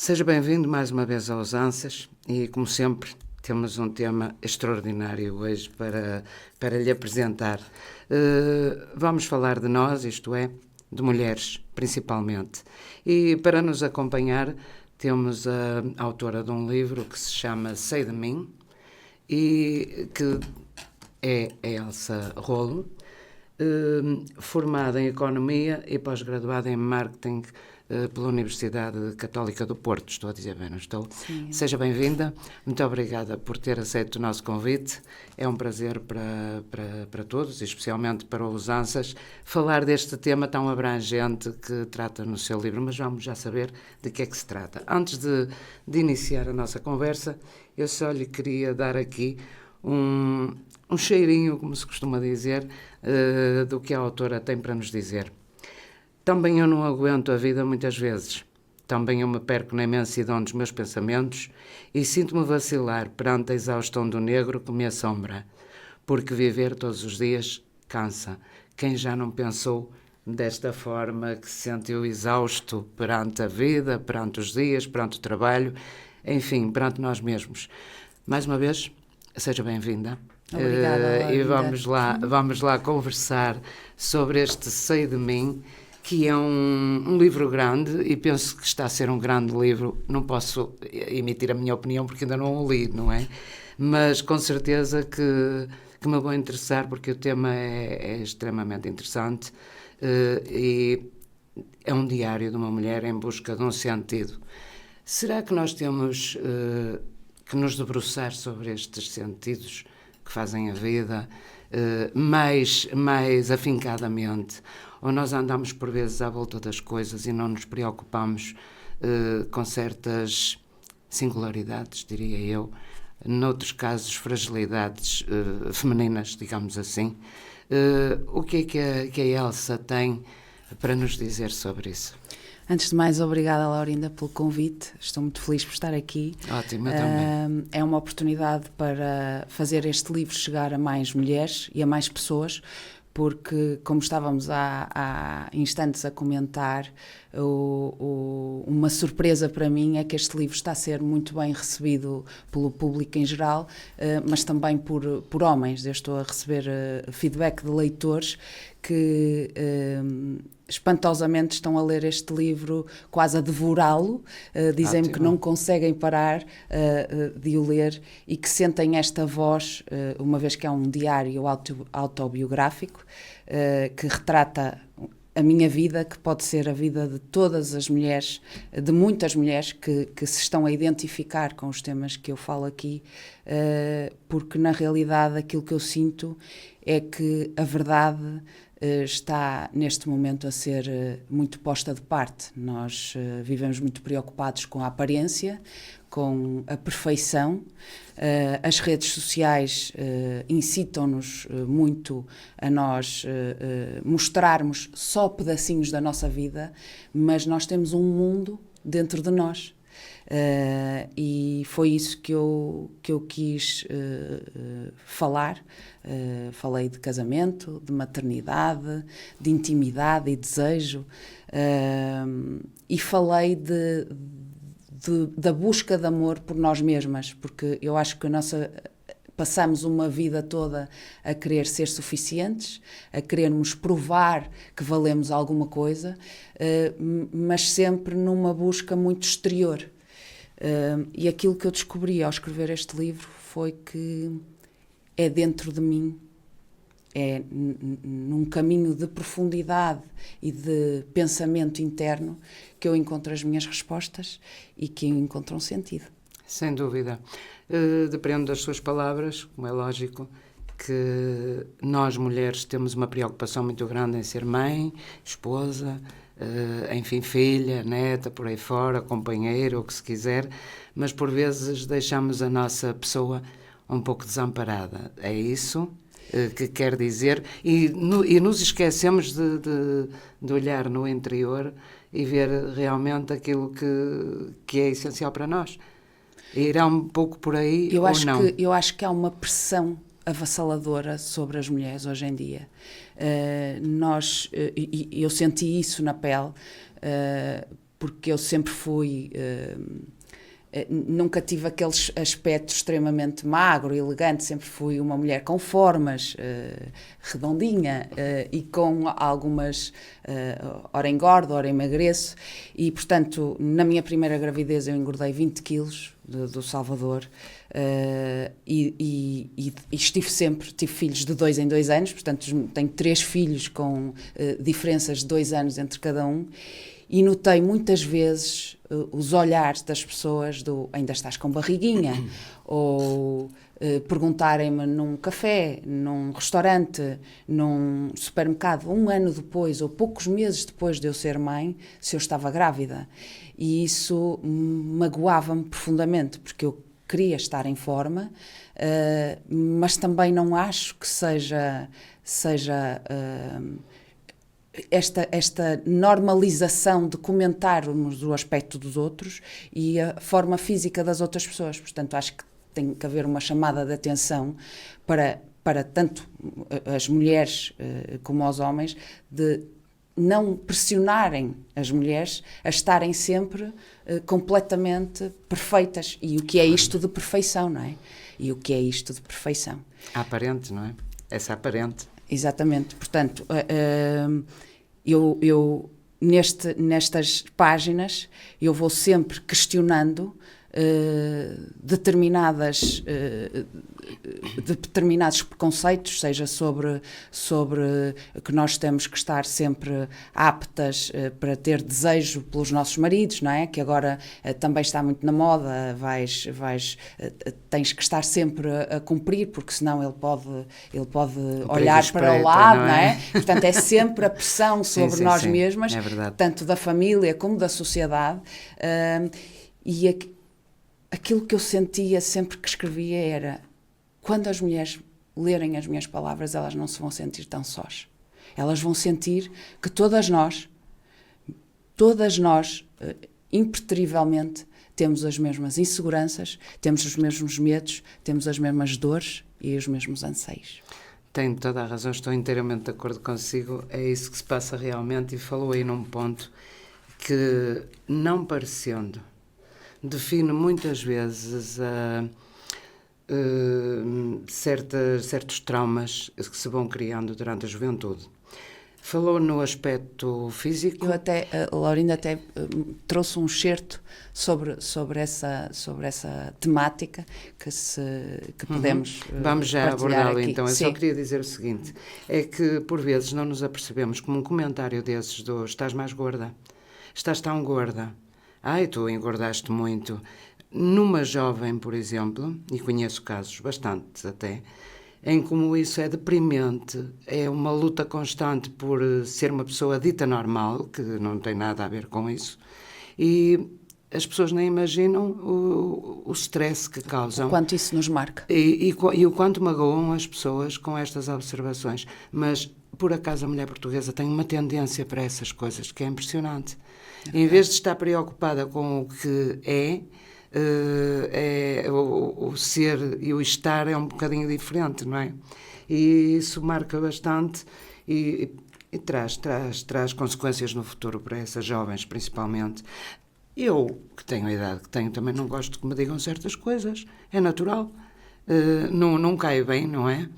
Seja bem-vindo mais uma vez aos Ansas e, como sempre, temos um tema extraordinário hoje para lhe apresentar. Vamos falar de nós, isto é, de mulheres, principalmente. E para nos acompanhar, temos a autora de um livro que se chama Sei de Mim e que é a Elsa Rolo, formada em Economia e pós-graduada em Marketing pela Universidade Católica do Porto. Estou a dizer bem, não estou? Sim. Seja bem-vinda. Muito obrigada por ter aceito o nosso convite. É um prazer para todos, e especialmente para os Ansas, falar deste tema tão abrangente que trata no seu livro, mas vamos já saber de que é que se trata. Antes de iniciar a nossa conversa, eu só lhe queria dar aqui um cheirinho, como se costuma dizer, do que a autora tem para nos dizer. Também eu não aguento a vida muitas vezes. Também eu me perco na imensidão dos meus pensamentos e sinto-me vacilar perante a exaustão do negro que me assombra. Porque viver todos os dias cansa. Quem já não pensou desta forma, que se sentiu exausto perante a vida, perante os dias, perante o trabalho, enfim, perante nós mesmos. Mais uma vez, seja bem-vinda. Obrigada, E vamos lá conversar sobre este Sei de Mim, que é um livro grande e penso que está a ser um grande livro. Não posso emitir a minha opinião porque ainda não o li, não é? Mas com certeza que me vou interessar porque o tema é extremamente interessante e é um diário de uma mulher em busca de um sentido. Será que nós temos que nos debruçar sobre estes sentidos que fazem a vida mais afincadamente? Ou nós andamos por vezes à volta das coisas e não nos preocupamos com certas singularidades, diria eu, noutros casos fragilidades femininas, digamos assim. O que é que a Elsa tem para nos dizer sobre isso? Antes de mais, obrigada, Laurinda, pelo convite. Estou muito feliz por estar aqui. Ótimo, eu também. É uma oportunidade para fazer este livro chegar a mais mulheres e a mais pessoas, porque, como estávamos há instantes a comentar, uma surpresa para mim é que este livro está a ser muito bem recebido pelo público em geral, mas também por homens. Eu estou a receber feedback de leitores que espantosamente estão a ler este livro, quase a devorá-lo, dizem-me que não conseguem parar de o ler e que sentem esta voz, uma vez que é um diário autobiográfico, que retrata a minha vida, que pode ser a vida de todas as mulheres, de muitas mulheres que se estão a identificar com os temas que eu falo aqui, porque na realidade aquilo que eu sinto é que a verdade está neste momento a ser muito posta de parte. Nós vivemos muito preocupados com a aparência, com a perfeição. As redes sociais incitam-nos muito a nós mostrarmos só pedacinhos da nossa vida, mas nós temos um mundo dentro de nós. E foi isso que eu quis falar. Falei de casamento, de maternidade, de intimidade e desejo, e falei da busca de amor por nós mesmas, porque eu acho que passamos uma vida toda a querer ser suficientes, a querermos provar que valemos alguma coisa, mas sempre numa busca muito exterior. E aquilo que eu descobri ao escrever este livro foi que é dentro de mim, é num caminho de profundidade e de pensamento interno que eu encontro as minhas respostas e que eu encontro um sentido. Sem dúvida. Depende das suas palavras, como é lógico, que nós mulheres temos uma preocupação muito grande em ser mãe, esposa, enfim, filha, neta, por aí fora, companheira, o que se quiser, mas por vezes deixamos a nossa pessoa um pouco desamparada. É isso que quer dizer? E nos esquecemos de olhar no interior e ver realmente aquilo que é essencial para nós. Irá um pouco por aí ou não? Eu acho que há uma pressão avassaladora sobre as mulheres hoje em dia. Eu senti isso na pele, porque eu sempre fui... nunca tive aquele aspecto extremamente magro e elegante, sempre fui uma mulher com formas, redondinha, e com algumas, ora engordo, ora emagreço, e portanto na minha primeira gravidez eu engordei 20 quilos do Salvador, e tive filhos de 2 em 2 anos, portanto tenho 3 filhos com diferenças de 2 anos entre cada um, e notei muitas vezes os olhares das pessoas do ainda estás com barriguinha, ou perguntarem-me num café, num restaurante, num supermercado, 1 ano depois ou poucos meses depois de eu ser mãe, se eu estava grávida. E isso magoava-me profundamente, porque eu queria estar em forma, mas também não acho que seja esta normalização de comentarmos o aspecto dos outros e a forma física das outras pessoas. Portanto, acho que tem que haver uma chamada de atenção para tanto as mulheres como os homens, de não pressionarem as mulheres a estarem sempre completamente perfeitas. E o que é isto de perfeição, não é? E o que é isto de perfeição? Aparente, não é? Essa aparente. Exatamente. Portanto, eu nestas páginas, eu vou sempre questionando determinados preconceitos, seja sobre que nós temos que estar sempre aptas para ter desejo pelos nossos maridos, não é? Que agora também está muito na moda, tens que estar sempre a cumprir, porque senão ele pode olhar para o lado, não é? Portanto, é sempre a pressão sobre nós mesmas, tanto da família como da sociedade, e aquilo que eu sentia sempre que escrevia era: quando as mulheres lerem as minhas palavras, elas não se vão sentir tão sós. Elas vão sentir que todas nós, impreterivelmente, temos as mesmas inseguranças, temos os mesmos medos, temos as mesmas dores e os mesmos anseios. Tem toda a razão, estou inteiramente de acordo consigo, é isso que se passa realmente, e falou aí num ponto que, não parecendo, define muitas vezes certos traumas que se vão criando durante a juventude. Falou no aspecto físico. A Laurinda até trouxe um excerto sobre essa temática que podemos Vamos já abordá-lo então. Eu Sim. só queria dizer o seguinte, é que por vezes não nos apercebemos, como um comentário desses do estás mais gorda, estás tão gorda, ai, tu engordaste muito. Numa jovem, por exemplo, e conheço casos bastantes até, em como isso é deprimente, é uma luta constante por ser uma pessoa dita normal, que não tem nada a ver com isso, e as pessoas nem imaginam o stress que causam. O quanto isso nos marca. E o quanto magoam as pessoas com estas observações. Mas, por acaso, a mulher portuguesa tem uma tendência para essas coisas que é impressionante. Em vez de estar preocupada com o que o ser e o estar é um bocadinho diferente, não é? E isso marca bastante e traz consequências no futuro para essas jovens, principalmente. Eu, que tenho a idade que tenho, também não gosto que me digam certas coisas, é natural, não cai bem, não é?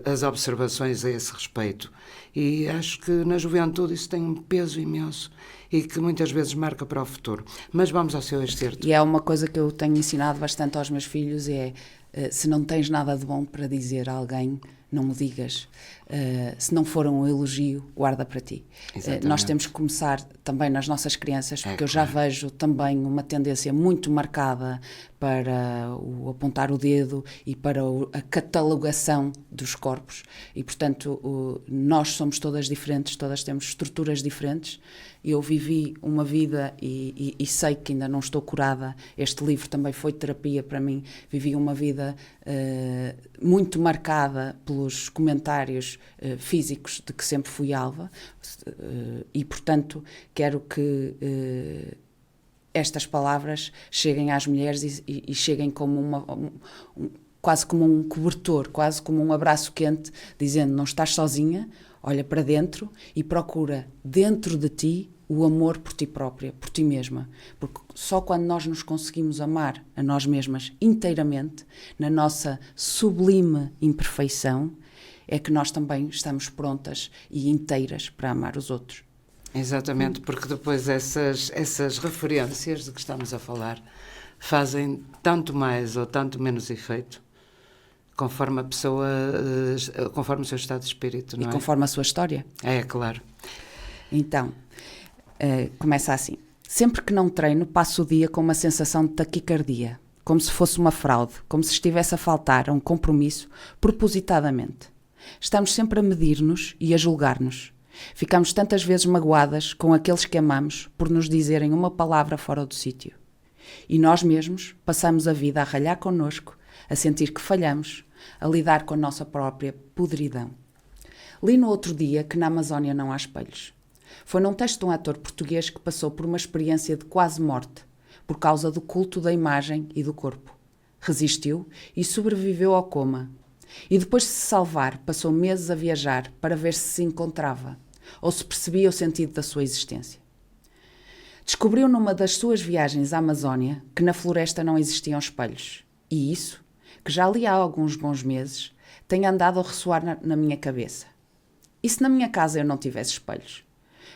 As observações a esse respeito, e acho que na juventude isso tem um peso imenso e que muitas vezes marca para o futuro. Mas vamos ao seu excerto. E é uma coisa que eu tenho ensinado bastante aos meus filhos, se não tens nada de bom para dizer a alguém, não o digas. Se não for um elogio, guarda para ti. Nós temos que começar também nas nossas crianças, porque eu já vejo também uma tendência muito marcada para o apontar o dedo e para a catalogação dos corpos. E, portanto, nós somos todas diferentes, todas temos estruturas diferentes. Eu vivi uma vida e sei que ainda não estou curada. Este livro também foi terapia para mim. Vivi uma vida muito marcada pelos comentários físicos de que sempre fui alvo, e, portanto, quero que estas palavras cheguem às mulheres e cheguem como quase como um cobertor, quase como um abraço quente, dizendo: não estás sozinha, olha para dentro e procura dentro de ti o amor por ti própria, por ti mesma. Porque só quando nós nos conseguimos amar a nós mesmas inteiramente, na nossa sublime imperfeição, é que nós também estamos prontas e inteiras para amar os outros. Exatamente, porque depois essas referências de que estamos a falar fazem tanto mais ou tanto menos efeito conforme a pessoa, conforme o seu estado de espírito, não é? E conforme a sua história. É, claro. Então, começa assim. Sempre que não treino, passo o dia com uma sensação de taquicardia, como se fosse uma fraude, como se estivesse a faltar a um compromisso propositadamente. Estamos sempre a medir-nos e a julgar-nos. Ficamos tantas vezes magoadas com aqueles que amamos por nos dizerem uma palavra fora do sítio. E nós mesmos passamos a vida a ralhar connosco, a sentir que falhamos, a lidar com a nossa própria podridão. Li no outro dia que na Amazónia não há espelhos. Foi num texto de um ator português que passou por uma experiência de quase morte, por causa do culto da imagem e do corpo. Resistiu e sobreviveu ao coma. E depois de se salvar, passou meses a viajar para ver se encontrava, ou se percebia o sentido da sua existência. Descobriu numa das suas viagens à Amazónia que na floresta não existiam espelhos. E isso, que já li há alguns bons meses, tem andado a ressoar na minha cabeça. E se na minha casa eu não tivesse espelhos?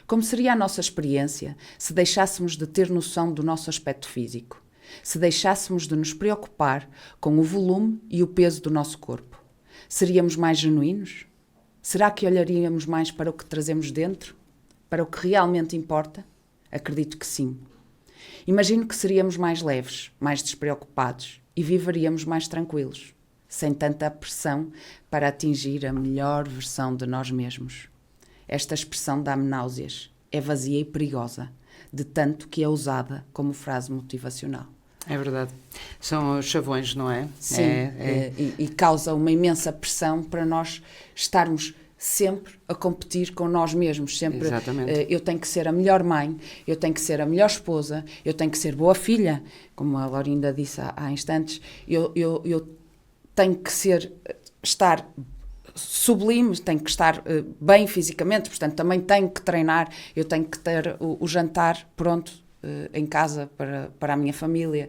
Como seria a nossa experiência se deixássemos de ter noção do nosso aspecto físico? Se deixássemos de nos preocupar com o volume e o peso do nosso corpo? Seríamos mais genuínos? Será que olharíamos mais para o que trazemos dentro? Para o que realmente importa? Acredito que sim. Imagino que seríamos mais leves, mais despreocupados e viveríamos mais tranquilos, sem tanta pressão para atingir a melhor versão de nós mesmos. Esta expressão dá-me náuseas, é vazia e perigosa, de tanto que é usada como frase motivacional. É verdade. São os chavões, não é? Sim, e causa uma imensa pressão para nós estarmos sempre a competir com nós mesmos. Sempre, eu tenho que ser a melhor mãe, eu tenho que ser a melhor esposa, eu tenho que ser boa filha, como a Laurinda disse há instantes, eu tenho que estar sublime, tenho que estar bem fisicamente, portanto também tenho que treinar, eu tenho que ter o jantar pronto em casa para a minha família,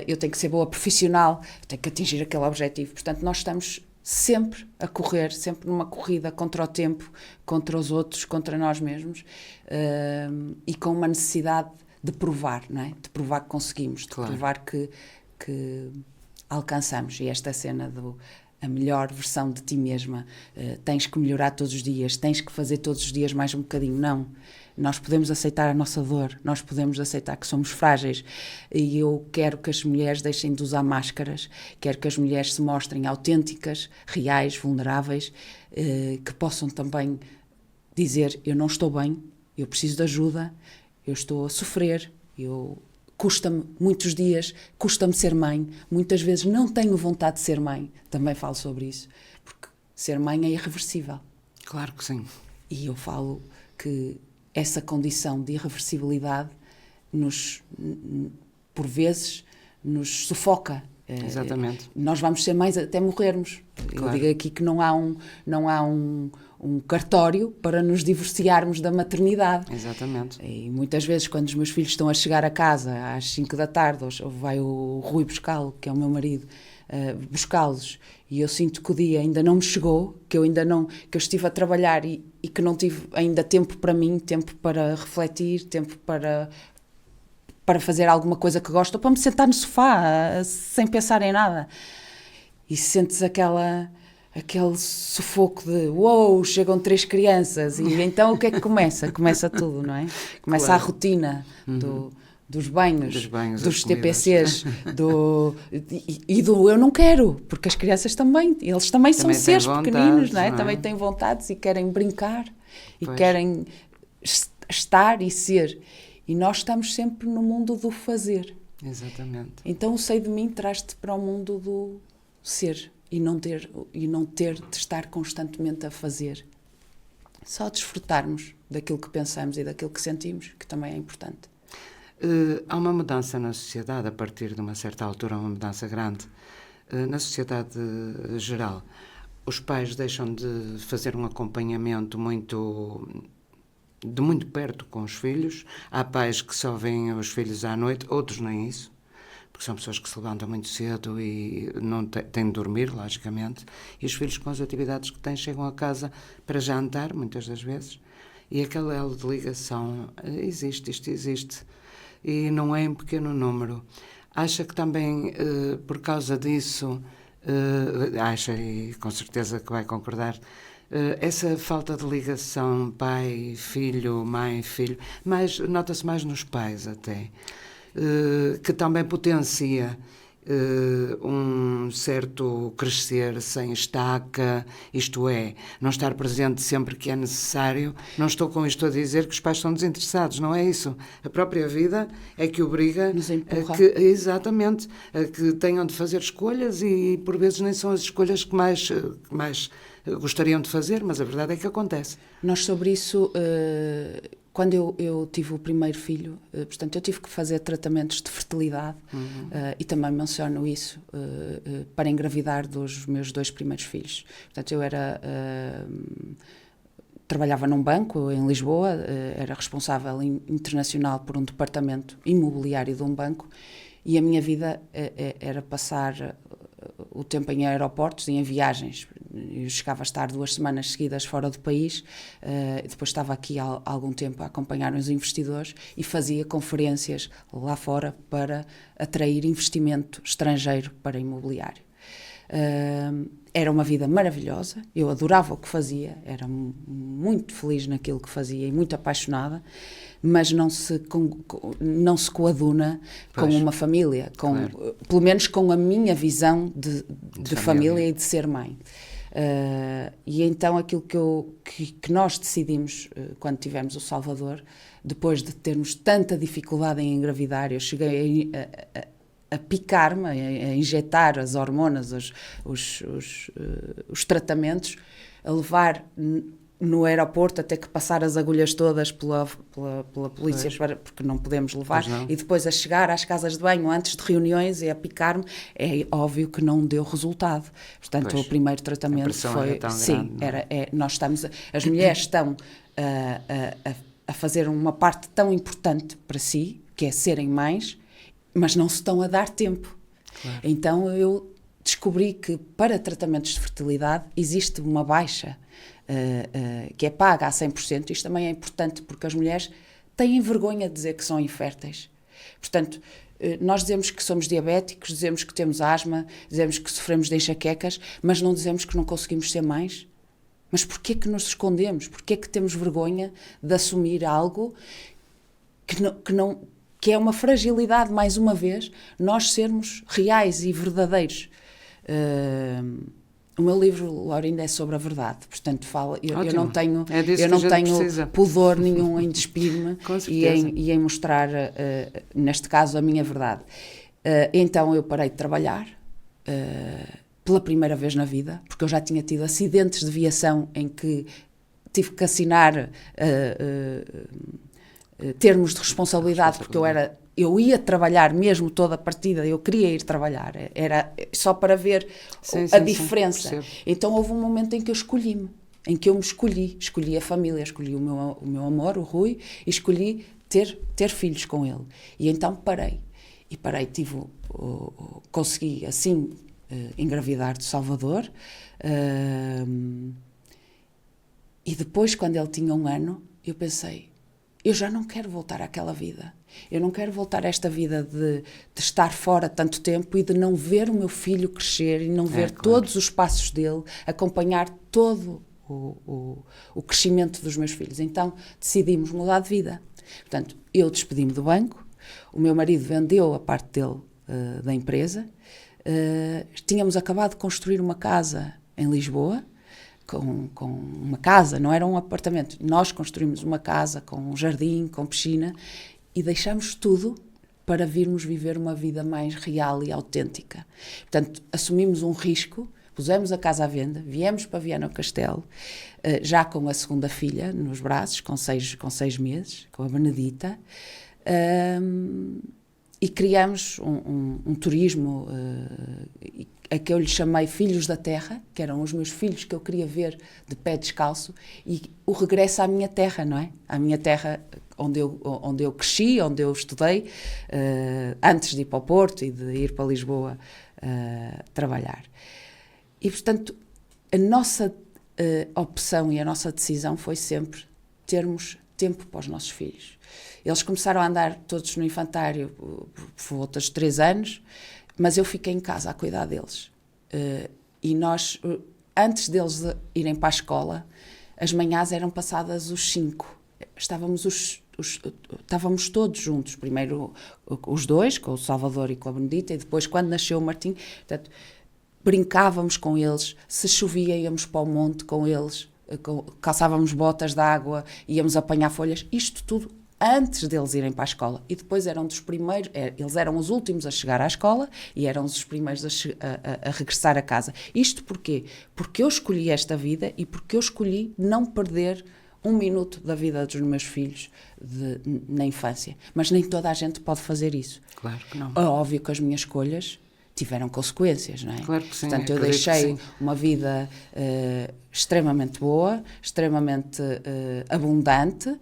eu tenho que ser boa profissional, eu tenho que atingir aquele objetivo. Portanto, nós estamos sempre a correr, sempre numa corrida contra o tempo, contra os outros, contra nós mesmos, e com uma necessidade de provar, não é? De provar que conseguimos, de provar que alcançamos. E esta cena a melhor versão de ti mesma, tens que melhorar todos os dias, tens que fazer todos os dias mais um bocadinho. Não. Nós podemos aceitar a nossa dor, nós podemos aceitar que somos frágeis, e eu quero que as mulheres deixem de usar máscaras, quero que as mulheres se mostrem autênticas, reais, vulneráveis, que possam também dizer: eu não estou bem, eu preciso de ajuda, eu estou a sofrer, custa-me muitos dias, custa-me ser mãe, muitas vezes não tenho vontade de ser mãe, também falo sobre isso, porque ser mãe é irreversível. Claro que sim. E eu falo que essa condição de irreversibilidade por vezes, nos sufoca. Exatamente. Nós vamos ser mães até morrermos. Claro. Eu digo aqui que não há um cartório para nos divorciarmos da maternidade. Exatamente. E muitas vezes, quando os meus filhos estão a chegar a casa às 5 da tarde, ou vai o Rui buscá-lo, que é o meu marido, buscá-los, e eu sinto que o dia ainda não me chegou, que eu estive a trabalhar e que não tive ainda tempo para mim, tempo para refletir, tempo para fazer alguma coisa que gosto, ou para me sentar no sofá sem pensar em nada. E sentes aquele sufoco de uou, chegam 3 crianças, e então o que é que começa? Começa tudo, não é? Começa a rotina dos banhos, dos TPCs, e do eu não quero, porque as crianças eles também são seres pequeninos, não é? Também têm vontades e querem brincar, e querem estar e ser. E nós estamos sempre no mundo do fazer. Exatamente. Então o sei de mim traz-te para o mundo do ser e não ter de estar constantemente a fazer. Só desfrutarmos daquilo que pensamos e daquilo que sentimos, que também é importante. Há uma mudança na sociedade, a partir de uma certa altura, uma mudança grande, na sociedade geral. Os pais deixam de fazer um acompanhamento muito de muito perto com os filhos. Há pais que só veem os filhos à noite, outros nem isso, porque são pessoas que se levantam muito cedo e não têm de dormir, logicamente, e os filhos, com as atividades que têm, chegam a casa para jantar, muitas das vezes, e aquele elo de ligação existe, isto existe, e não é em pequeno número. Acha que também, por causa disso, acha, e com certeza que vai concordar, essa falta de ligação pai-filho, mãe-filho, nota-se mais nos pais até, que também potencia um certo crescer sem estaca, isto é, não estar presente sempre que é necessário. Não estou com isto a dizer que os pais são desinteressados, não é isso. A própria vida é que obriga a que, exatamente, a que tenham de fazer escolhas e por vezes nem são as escolhas que mais gostariam de fazer, mas a verdade é que acontece. Nós sobre isso, quando eu tive o primeiro filho, portanto, eu tive que fazer tratamentos de fertilidade e também menciono isso para engravidar dos meus 2 primeiros filhos. Portanto, eu trabalhava num banco em Lisboa, era responsável internacional por um departamento imobiliário de um banco e a minha vida era passar o tempo em aeroportos e em viagens. Eu chegava a estar 2 semanas seguidas fora do país, depois estava aqui há algum tempo a acompanhar os investidores e fazia conferências lá fora para atrair investimento estrangeiro para imobiliário. Era uma vida maravilhosa, eu adorava o que fazia, era muito feliz naquilo que fazia e muito apaixonada, mas não se coaduna com uma família, claro. Pelo menos com a minha visão de família e de ser mãe. E então aquilo que nós decidimos quando tivemos o Salvador, depois de termos tanta dificuldade em engravidar, eu cheguei a picar-me, a injetar as hormonas, os tratamentos, a levar no aeroporto até que passar as agulhas todas pela polícia, porque não podemos levar, e depois a chegar às casas de banho antes de reuniões e a picar-me, é óbvio que não deu resultado. Portanto, o primeiro tratamento foi... Sim, nós estamos... As mulheres estão a fazer uma parte tão importante para si, que é serem mães, mas não se estão a dar tempo. Claro. Então eu descobri que para tratamentos de fertilidade existe uma baixa que é paga a 100%. Isto também é importante porque as mulheres têm vergonha de dizer que são inférteis. Portanto, nós dizemos que somos diabéticos, dizemos que temos asma, dizemos que sofremos de enxaquecas, mas não dizemos que não conseguimos ser mães. Mas porquê que nos escondemos? Porquê que temos vergonha de assumir algo que é uma fragilidade, mais uma vez, nós sermos reais e verdadeiros. O meu livro, Laurinda, é sobre a verdade, portanto eu não tenho pudor nenhum em despir-me e em mostrar, neste caso, a minha verdade. Então eu parei de trabalhar pela primeira vez na vida, porque eu já tinha tido acidentes de viação em que tive que assinar termos de responsabilidade, porque eu ia trabalhar mesmo toda a partida, eu queria ir trabalhar, era só para ver a diferença. Então houve um momento em que eu escolhi-me, em que eu me escolhi a família, escolhi o meu amor, o Rui, e escolhi ter filhos com ele. E então parei, consegui assim engravidar do Salvador, e depois, quando ele tinha 1 ano, eu pensei, eu já não quero voltar àquela vida. Eu não quero voltar a esta vida de estar fora tanto tempo e de não ver o meu filho crescer e não ver todos os passos dele, acompanhar todo o crescimento dos meus filhos. Então, decidimos mudar de vida. Portanto, eu despedi-me do banco, o meu marido vendeu a parte dele da empresa, tínhamos acabado de construir uma casa em Lisboa, com uma casa, não era um apartamento. Nós construímos uma casa com um jardim, com piscina e deixamos tudo para virmos viver uma vida mais real e autêntica. Portanto, assumimos um risco, pusemos a casa à venda, viemos para Viana do Castelo, já com a segunda filha nos braços, com seis meses, com a Benedita, E criamos um turismo a que eu lhe chamei Filhos da Terra, que eram os meus filhos que eu queria ver de pé descalço, e o regresso à minha terra, não é? À minha terra onde eu cresci, onde eu estudei, antes de ir para o Porto e de ir para Lisboa trabalhar. E, portanto, a nossa opção e a nossa decisão foi sempre termos tempo para os nossos filhos. Eles começaram a andar todos no infantário por volta de 3 anos, mas eu fiquei em casa a cuidar deles. E nós, antes deles irem para a escola, as manhãs eram passadas os 5. Estávamos todos juntos, primeiro os dois, com o Salvador e com a Benedita, e depois, quando nasceu o Martim, portanto, brincávamos com eles, se chovia íamos para o monte com eles, calçávamos botas de água, íamos apanhar folhas, isto tudo antes deles irem para a escola. E depois eram dos primeiros, eles eram os últimos a chegar à escola e eram os primeiros a regressar a casa. Isto porquê? Porque eu escolhi esta vida e porque eu escolhi não perder 1 minuto da vida dos meus filhos na infância. Mas nem toda a gente pode fazer isso. Claro que não. É óbvio que as minhas escolhas tiveram consequências, não é? Claro que sim. Portanto, eu deixei uma vida extremamente boa, extremamente abundante,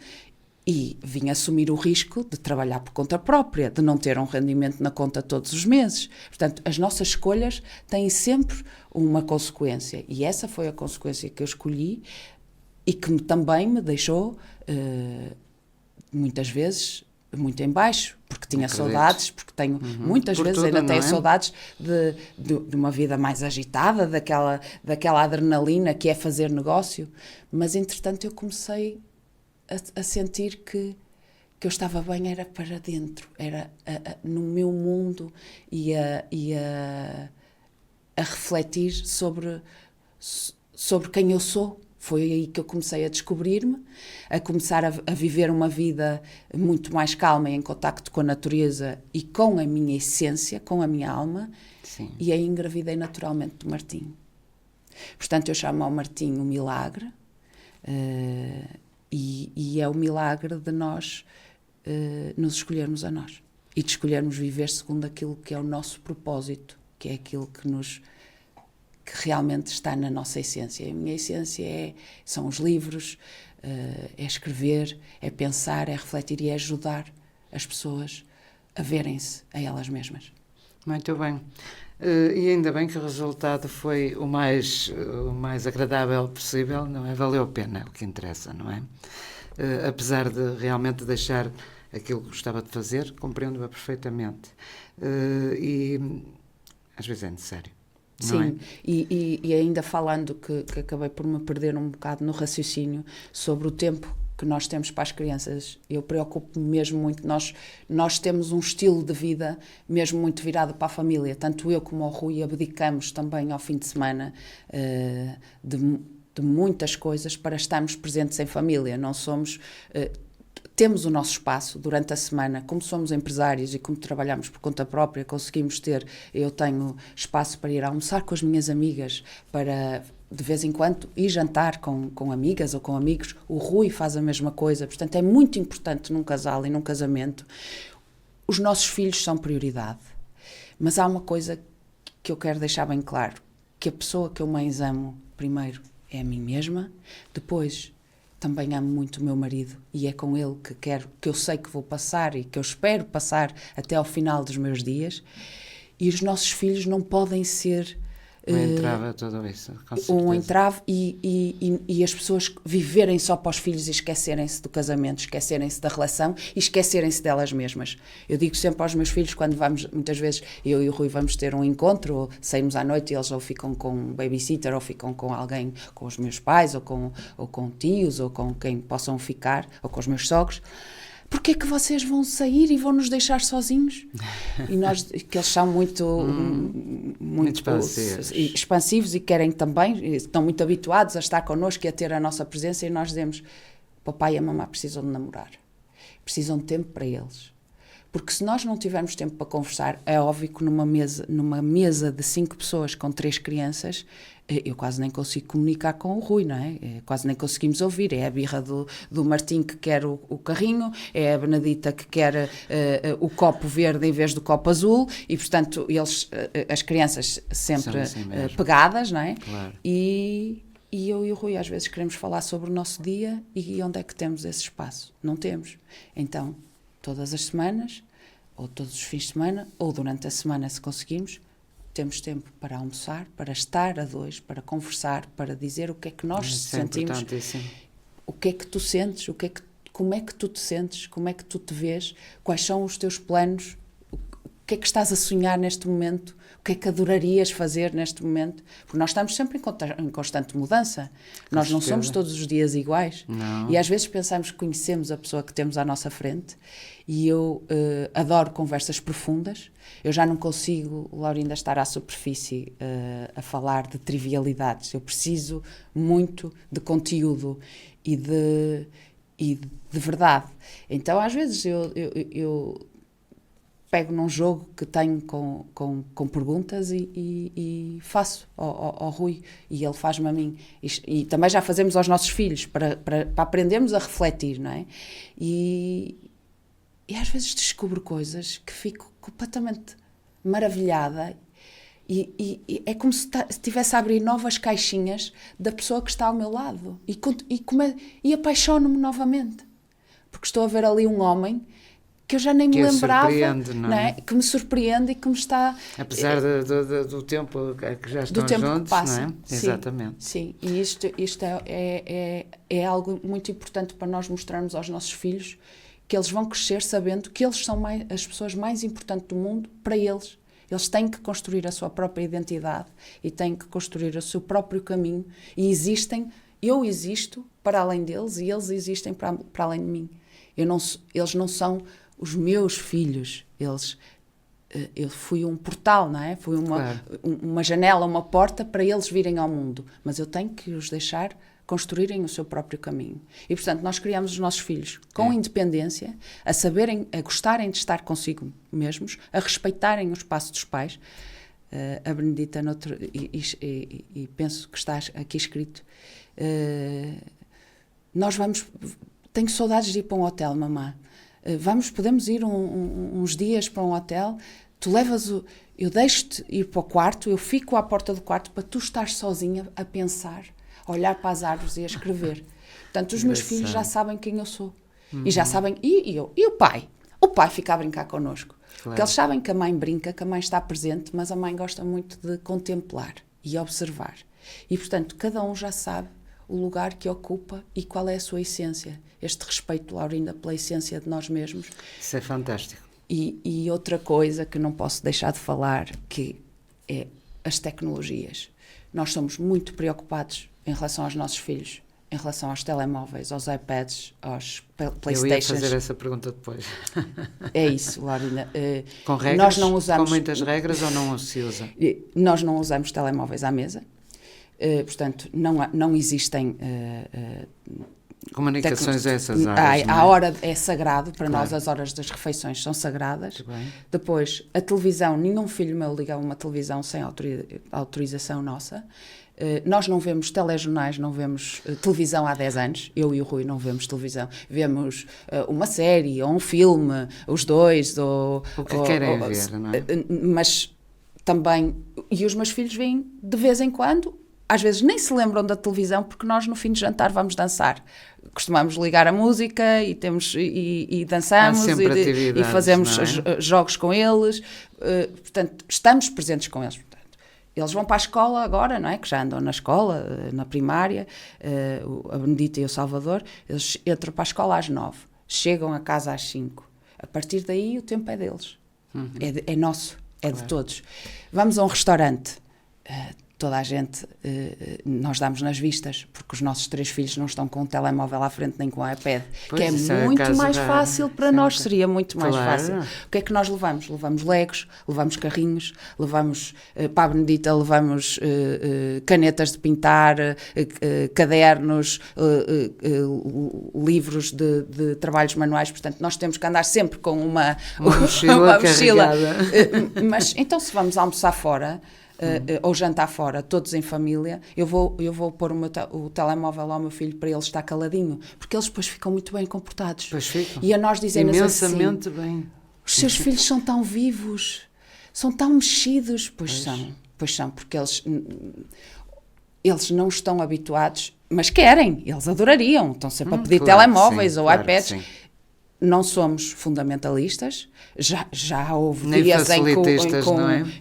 e vim assumir o risco de trabalhar por conta própria, de não ter um rendimento na conta todos os meses. Portanto, as nossas escolhas têm sempre uma consequência, e essa foi a consequência que eu escolhi e que também me deixou, muitas vezes, muito em baixo, porque tinha saudades, porque tenho, muitas vezes ainda tenho saudades de uma vida mais agitada, daquela adrenalina que é fazer negócio, mas entretanto eu comecei a sentir que eu estava bem, era para dentro, era no meu mundo e a refletir sobre quem eu sou. Foi aí que eu comecei a descobrir-me, a começar a viver uma vida muito mais calma e em contacto com a natureza e com a minha essência, com a minha alma. Sim. E aí engravidei naturalmente do Martim. Portanto, eu chamo ao Martim o milagre, e é o milagre de nós nos escolhermos a nós e de escolhermos viver segundo aquilo que é o nosso propósito, que é aquilo que realmente está na nossa essência. A minha essência são os livros, é escrever, é pensar, é refletir e é ajudar as pessoas a verem-se a elas mesmas. Muito bem. E ainda bem que o resultado foi o mais agradável possível, não é? Valeu a pena, o que interessa, não é? Apesar de realmente deixar aquilo que gostava de fazer, compreendo-a perfeitamente. E às vezes é necessário. Sim, e ainda falando que acabei por me perder um bocado no raciocínio sobre o tempo que nós temos para as crianças, eu preocupo-me mesmo muito. Nós temos um estilo de vida mesmo muito virado para a família, tanto eu como o Rui abdicamos também ao fim de semana de muitas coisas para estarmos presentes em família. Não somos... Temos o nosso espaço durante a semana, como somos empresários e como trabalhamos por conta própria, eu tenho espaço para ir almoçar com as minhas amigas, para de vez em quando ir jantar com amigas ou com amigos. O Rui faz a mesma coisa, portanto é muito importante num casal e num casamento. Os nossos filhos são prioridade, mas há uma coisa que eu quero deixar bem claro, que a pessoa que eu mais amo primeiro é a mim mesma, depois também amo muito o meu marido e é com ele que eu sei que vou passar e que eu espero passar até ao final dos meus dias, e os nossos filhos não podem ser um entrave a tudo isso, com certeza. Um entrave e as pessoas viverem só para os filhos e esquecerem-se do casamento, esquecerem-se da relação e esquecerem-se delas mesmas. Eu digo sempre aos meus filhos, quando vamos, muitas vezes eu e o Rui vamos ter um encontro, ou saímos à noite e eles ou ficam com um babysitter ou ficam com alguém, com os meus pais ou com tios ou com quem possam ficar, ou com os meus sogros. Porquê é que vocês vão sair e vão nos deixar sozinhos? E que eles são muito expansivos e querem também, estão muito habituados a estar connosco e a ter a nossa presença, e nós dizemos: papai e a mamãe precisam de namorar, precisam de tempo para eles, Porque se nós não tivermos tempo para conversar, é óbvio que numa mesa de 5 pessoas com 3 crianças, eu quase nem consigo comunicar com o Rui, não é? Quase nem conseguimos ouvir. É a birra do Martim que quer o carrinho, é a Benedita que quer o copo verde em vez do copo azul, e portanto as crianças sempre assim pegadas, não é? Claro. E eu e o Rui às vezes queremos falar sobre o nosso dia, e onde é que temos esse espaço? Não temos. Então, todas as semanas, ou todos os fins de semana, ou durante a semana, se conseguimos, temos tempo para almoçar, para estar a dois, para conversar, para dizer o que é que nós sentimos, o que é que tu sentes, como é que tu te sentes, como é que tu te vês, quais são os teus planos, o que é que estás a sonhar neste momento, o que é que adorarias fazer neste momento, porque nós estamos sempre em constante mudança, nós não somos todos os dias iguais, não. E às vezes pensamos que conhecemos a pessoa que temos à nossa frente, e eu adoro conversas profundas. Eu já não consigo, Laurinda, estar à superfície a falar de trivialidades. Eu preciso muito de conteúdo e de verdade. Então, às vezes, eu pego num jogo que tenho com perguntas e faço ao Rui, e ele faz-me a mim. E também já fazemos aos nossos filhos, para aprendermos a refletir, não é? E às vezes descubro coisas que fico completamente maravilhada, e é como se estivesse a abrir novas caixinhas da pessoa que está ao meu lado, e apaixono-me novamente, porque estou a ver ali um homem que eu já nem me lembrava, não é? Que me surpreende e que me está... Apesar do tempo que já estão juntos, que passa, não é? Sim, exatamente. Sim, e isto é algo muito importante para nós mostrarmos aos nossos filhos, que eles vão crescer sabendo que eles são as pessoas mais importantes do mundo para eles. Eles têm que construir a sua própria identidade e têm que construir o seu próprio caminho, e eu existo para além deles, e eles existem para além de mim. Eles não são os meus filhos, eu fui um portal, não é? Fui uma janela, uma porta para eles virem ao mundo, mas eu tenho que os deixar construírem o seu próprio caminho. E, portanto, nós criamos os nossos filhos com independência, a gostarem de estar consigo mesmos, a respeitarem o espaço dos pais. A Benedita, e penso que está aqui escrito, tenho saudades de ir para um hotel, mamã. Podemos ir uns dias para um hotel, eu deixo-te ir para o quarto, eu fico à porta do quarto para tu estar sozinha a pensar, a olhar para as árvores e a escrever. Portanto, os meus filhos já sabem quem eu sou. E já sabem, e o pai? O pai fica a brincar connosco. Claro. Porque eles sabem que a mãe brinca, que a mãe está presente, mas a mãe gosta muito de contemplar e observar. E, portanto, cada um já sabe o lugar que ocupa e qual é a sua essência. Este respeito, Laurinda, pela essência de nós mesmos. Isso é fantástico. E outra coisa que não posso deixar de falar, que é as tecnologias. Nós somos muito preocupados em relação aos nossos filhos, em relação aos telemóveis, aos iPads, aos Playstations. Eu ia fazer essa pergunta depois. É isso, Laurinda. Com regras? Nós não usamos, com muitas regras, ou não se usa? Nós não usamos telemóveis à mesa. Portanto, não existem... comunicações a essas horas. A hora é sagrado, para nós as horas das refeições são sagradas. Depois, a televisão, nenhum filho meu liga uma televisão sem autorização nossa. Nós não vemos telejornais, não vemos televisão há 10 anos, eu e o Rui não vemos televisão, vemos uma série ou um filme, os dois, o que querem ver, não é? Mas também, e os meus filhos vêm de vez em quando, às vezes nem se lembram da televisão, porque nós no fim de jantar vamos dançar. Costumamos ligar a música e dançamos e fazemos jogos com eles. Portanto, estamos presentes com eles. Portanto, eles vão para a escola agora, não é? Que já andam na escola, na primária, a Benedita e o Salvador, eles entram para a escola às 9, chegam a casa às 5. A partir daí o tempo é deles. É nosso, é de todos. Vamos a um restaurante. toda a gente, nós damos nas vistas, porque os nossos 3 filhos não estão com o telemóvel à frente nem com o iPad, pois, que é muito mais fácil para nós, seria muito mais fácil. O que é que nós levamos? Levamos legos, levamos carrinhos, levamos para a Benedita, levamos canetas de pintar, cadernos, livros de trabalhos manuais, portanto nós temos que andar sempre com uma mochila. Mas então se vamos almoçar fora, ou jantar fora, todos em família, eu vou pôr o telemóvel ao meu filho para ele estar caladinho, porque eles depois ficam muito bem comportados. Pois ficam. E a nós dizemos imensamente assim, bem. Os seus filhos são tão vivos, são tão mexidos. Pois são, porque eles não estão habituados, mas querem, eles adorariam, estão sempre a pedir telemóveis ou iPads. Sim. Não somos fundamentalistas, já houve dias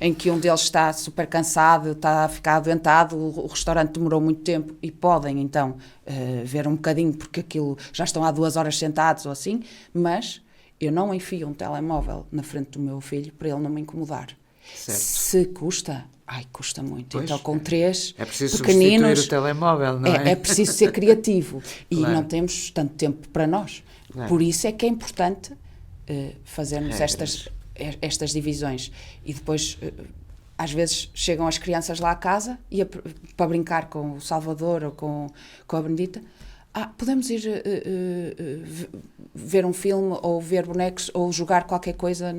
em que um deles está super cansado, está a ficar adoentado, o restaurante demorou muito tempo e podem então ver um bocadinho, porque aquilo já estão há 2 horas sentados ou assim, mas eu não enfio um telemóvel na frente do meu filho para ele não me incomodar. Certo. Se custa... custa muito. Pois, então, com 3 é preciso pequeninos... substituir o telemóvel, não é? É preciso ser criativo. E claro. não temos tanto tempo para nós. Claro. Por isso é que é importante fazermos estas divisões. E depois, às vezes, chegam as crianças lá a casa e para brincar com o Salvador ou com a Benedita. Podemos ir ver um filme ou ver bonecos ou jogar qualquer coisa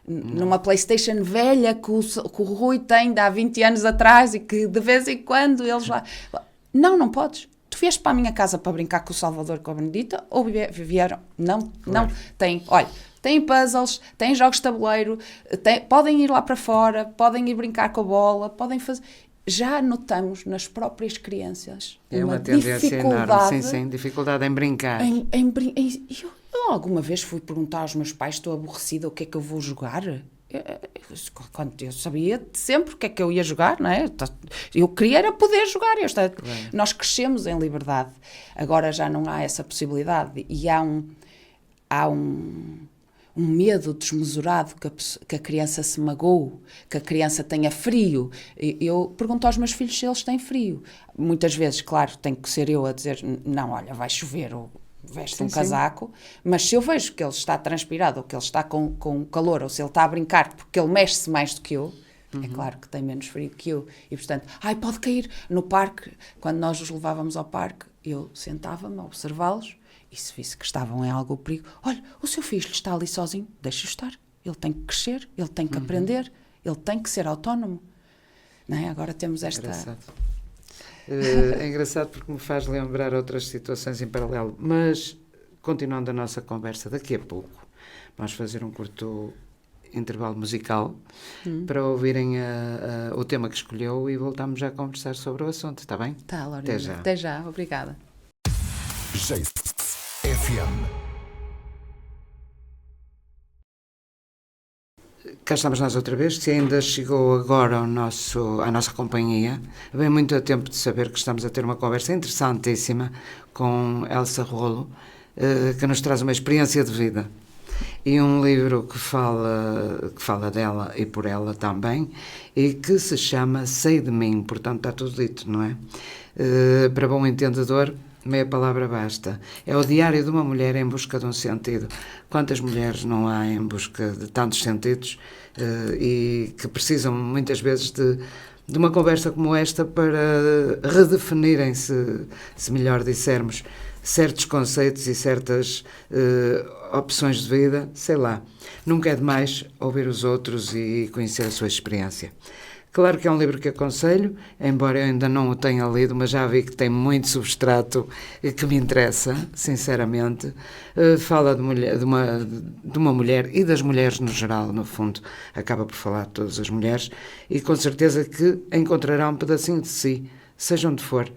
numa PlayStation velha que o Rui tem de há 20 anos atrás e que de vez em quando eles lá... Não podes. Tu vieste para a minha casa para brincar com o Salvador e com a Benedita ou vieram? Não. Tem puzzles, tem jogos de tabuleiro, podem ir lá para fora, podem ir brincar com a bola, podem fazer... Já notamos nas próprias crianças uma tendência enorme, sim, dificuldade em brincar. Eu alguma vez fui perguntar aos meus pais, estou aborrecida, o que é que eu vou jogar? Eu sabia sempre o que é que eu ia jogar, não é? Eu queria era poder jogar. Nós crescemos em liberdade, agora já não há essa possibilidade e há um medo desmesurado que a criança se magoe, que a criança tenha frio. Eu pergunto aos meus filhos se eles têm frio. Muitas vezes, claro, tenho que ser eu a dizer, não, olha, vai chover, ou veste um casaco, mas se eu vejo que ele está transpirado, ou que ele está com calor, ou se ele está a brincar, porque ele mexe-se mais do que eu, é claro que tem menos frio que eu, e portanto, pode cair no parque. Quando nós os levávamos ao parque, eu sentava-me a observá-los, e se visse que estavam em algum perigo, olha, o seu filho está ali sozinho, deixe-o estar. Ele tem que crescer, ele tem que aprender, ele tem que ser autónomo. Não é? Agora temos esta... É engraçado porque me faz lembrar outras situações em paralelo. Mas, continuando a nossa conversa, daqui a pouco vamos fazer um curto intervalo musical para ouvirem o tema que escolheu e voltamos já a conversar sobre o assunto, está bem? Está, Laurinda. Até já, obrigada. FM. Cá estamos nós outra vez. Se ainda chegou agora à nossa companhia, vem muito a tempo de saber que estamos a ter uma conversa interessantíssima com Elsa Rolo, que nos traz uma experiência de vida e um livro que fala dela e por ela também, e que se chama Sei de Mim, portanto está tudo dito, não é? Para bom entendedor, meia palavra basta. É o diário de uma mulher em busca de um sentido. Quantas mulheres não há em busca de tantos sentidos e que precisam muitas vezes de uma conversa como esta para redefinirem, se melhor dissermos, certos conceitos e certas opções de vida, sei lá. Nunca é demais ouvir os outros e conhecer a sua experiência. Claro que é um livro que aconselho, embora eu ainda não o tenha lido, mas já vi que tem muito substrato que me interessa, sinceramente. Fala de uma mulher e das mulheres no geral, no fundo. Acaba por falar de todas as mulheres e com certeza que encontrará um pedacinho de si, seja onde for,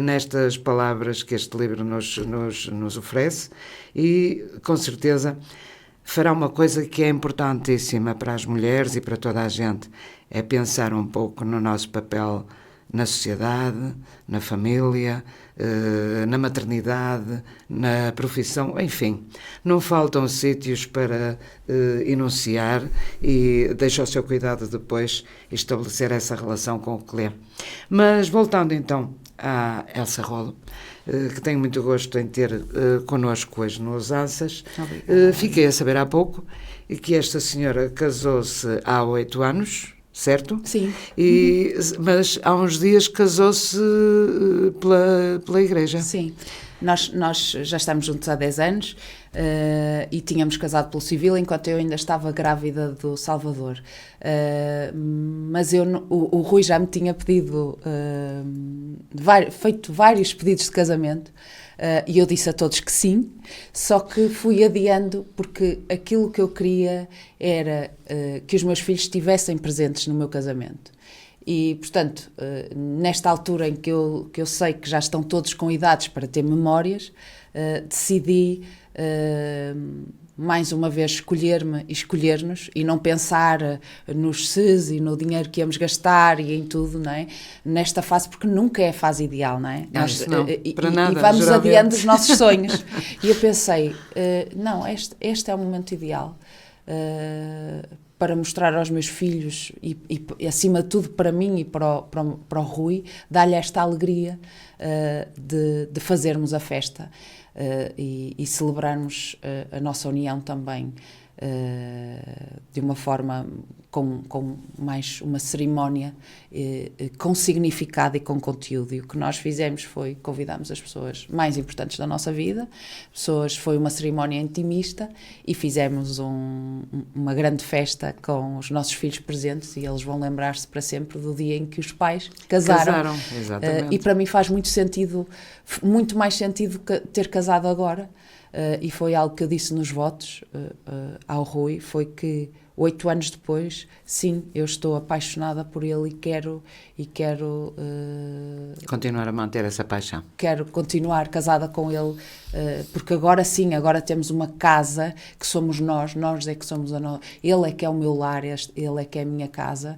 nestas palavras que este livro nos oferece, e com certeza fará uma coisa que é importantíssima para as mulheres e para toda a gente, é pensar um pouco no nosso papel na sociedade, na família, na maternidade, na profissão, enfim. Não faltam sítios para enunciar e deixa ao seu cuidado depois estabelecer essa relação com o que lê. Mas voltando então à Elsa Rolo, que tenho muito gosto em ter connosco hoje no Usanças. Fiquei a saber há pouco que esta senhora casou-se há 8 anos, certo? Sim. Mas há uns dias casou-se pela igreja. Sim. Nós já estamos juntos há 10 anos e tínhamos casado pelo civil enquanto eu ainda estava grávida do Salvador. Mas o Rui já me tinha pedido, feito vários pedidos de casamento e eu disse a todos que sim, só que fui adiando porque aquilo que eu queria era que os meus filhos estivessem presentes no meu casamento. E, portanto, nesta altura em que eu sei que já estão todos com idades para ter memórias, decidi, mais uma vez, escolher-me e escolher-nos e não pensar nos ses e no dinheiro que íamos gastar e em tudo, não é? Nesta fase, porque nunca é a fase ideal, não é? Para nada, e vamos geralmente. adiando os nossos sonhos. E eu pensei, não, este é o momento ideal. Para mostrar aos meus filhos e acima de tudo para mim e para o Rui, dar-lhe esta alegria de fazermos a festa e celebrarmos a nossa união também de uma forma com mais uma cerimónia com significado e com conteúdo. E o que nós fizemos foi convidámos as pessoas mais importantes da nossa vida, foi uma cerimónia intimista e fizemos uma grande festa com os nossos filhos presentes e eles vão lembrar-se para sempre do dia em que os pais casaram. Exatamente. E para mim faz muito sentido, muito mais sentido ter casado agora. E foi algo que eu disse nos votos ao Rui, foi que 8 anos depois, sim, eu estou apaixonada por ele e quero continuar a manter essa paixão. Quero continuar casada com ele, porque agora sim, agora temos uma casa que somos nós é que somos ele é que é o meu lar, ele é que é a minha casa,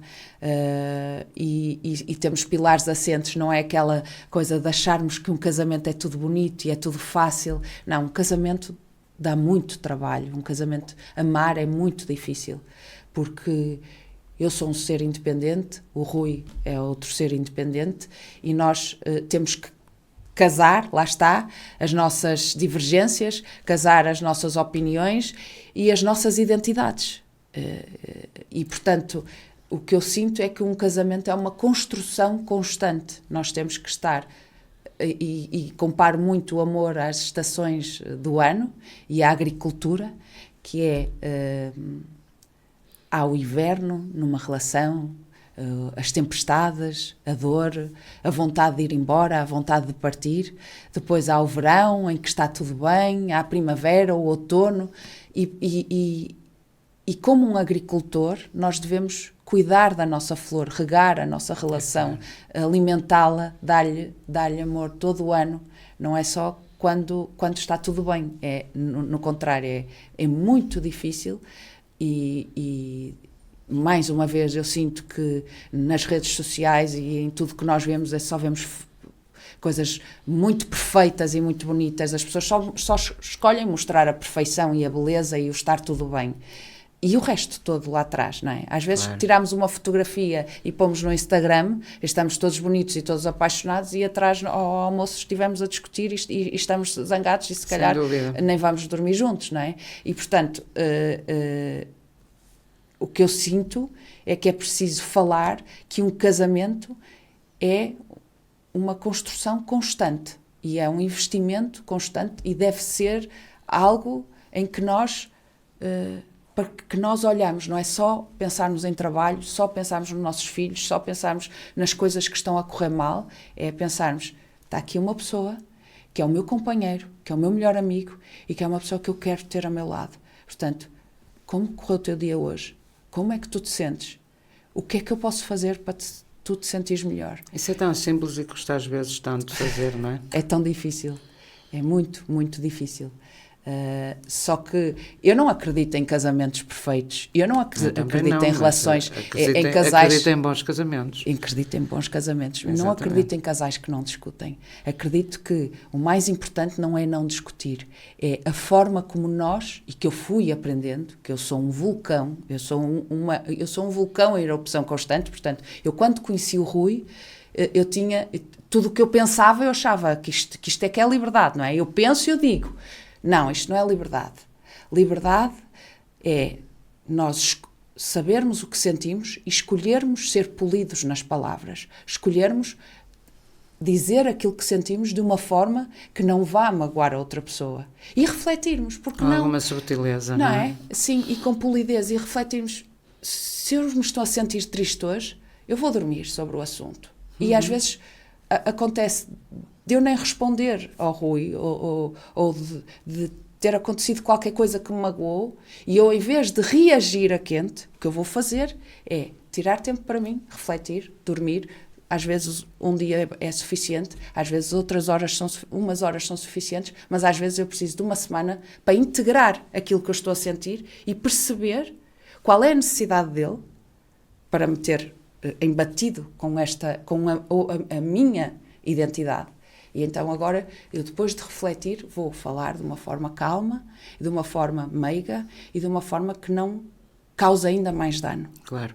e temos pilares assentes, não é aquela coisa de acharmos que um casamento é tudo bonito e é tudo fácil. Não, um casamento dá muito trabalho, um casamento, amar é muito difícil, porque eu sou um ser independente, o Rui é outro ser independente e nós temos que casar, lá está, as nossas divergências, casar as nossas opiniões e as nossas identidades. E, portanto, o que eu sinto é que um casamento é uma construção constante. Nós temos que estar, e comparo muito o amor às estações do ano e à agricultura, que é... há o inverno numa relação, as tempestades, a dor, a vontade de ir embora, a vontade de partir. Depois há o verão, em que está tudo bem, há a primavera, o outono. E como um agricultor, nós devemos cuidar da nossa flor, regar a nossa relação, alimentá-la, dar-lhe amor todo o ano. Não é só quando está tudo bem. No contrário, é muito difícil. E mais uma vez eu sinto que nas redes sociais e em tudo que nós vemos só vemos coisas muito perfeitas e muito bonitas. As pessoas só escolhem mostrar a perfeição e a beleza e o estar tudo bem. E o resto todo lá atrás, não é? Às vezes tiramos uma fotografia e pomos no Instagram, estamos todos bonitos e todos apaixonados e atrás ao almoço estivemos a discutir e estamos zangados e se calhar nem vamos dormir juntos, não é? E portanto, o que eu sinto é que é preciso falar que um casamento é uma construção constante e é um investimento constante e deve ser algo em que nós... para que nós olhamos, não é só pensarmos em trabalho, só pensarmos nos nossos filhos, só pensarmos nas coisas que estão a correr mal, é pensarmos, está aqui uma pessoa que é o meu companheiro, que é o meu melhor amigo e que é uma pessoa que eu quero ter ao meu lado. Portanto, como correu o teu dia hoje? Como é que tu te sentes? O que é que eu posso fazer para tu te sentires melhor? Isso é tão simples e custa às vezes tanto fazer, não é? É tão difícil, é muito, muito difícil. Só que eu não acredito em casamentos perfeitos, eu não acredito em relações, em casais. Acredito em bons casamentos. Acredito em bons casamentos. Exatamente. Não acredito em casais que não discutem. Acredito que o mais importante não é não discutir, é a forma como nós, e que eu fui aprendendo, que eu sou um vulcão, eu sou um vulcão em erupção constante, portanto, eu quando conheci o Rui, eu tinha tudo o que eu pensava, eu achava que isto é que é liberdade, não é? Eu penso e eu digo. Não, isto não é liberdade. Liberdade é nós sabermos o que sentimos e escolhermos ser polidos nas palavras. Escolhermos dizer aquilo que sentimos de uma forma que não vá magoar a outra pessoa. E refletirmos, porque não... Alguma subtileza, não é? Sim, e com polidez. E refletirmos, se eu me estou a sentir triste hoje, eu vou dormir sobre o assunto. E às vezes acontece de eu nem responder ao Rui, ou de ter acontecido qualquer coisa que me magoou, e eu, em vez de reagir a quente, o que eu vou fazer é tirar tempo para mim, refletir, dormir. Às vezes um dia é suficiente, às vezes umas horas são suficientes, mas às vezes eu preciso de uma semana para integrar aquilo que eu estou a sentir e perceber qual é a necessidade dele para me ter embatido com a minha identidade. E então agora, eu depois de refletir, vou falar de uma forma calma, de uma forma meiga e de uma forma que não cause ainda mais dano. Claro.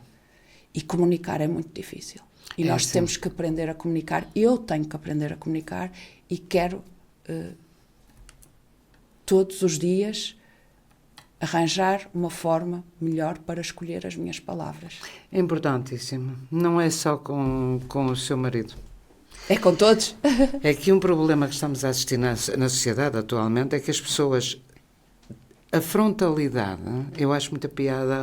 E comunicar é muito difícil. E nós temos que aprender a comunicar. Eu tenho que aprender a comunicar e quero todos os dias arranjar uma forma melhor para escolher as minhas palavras. É importantíssimo. Não é só com o seu marido. É com todos? É que um problema que estamos a assistir na sociedade atualmente é que as pessoas... A frontalidade, eu acho muita piada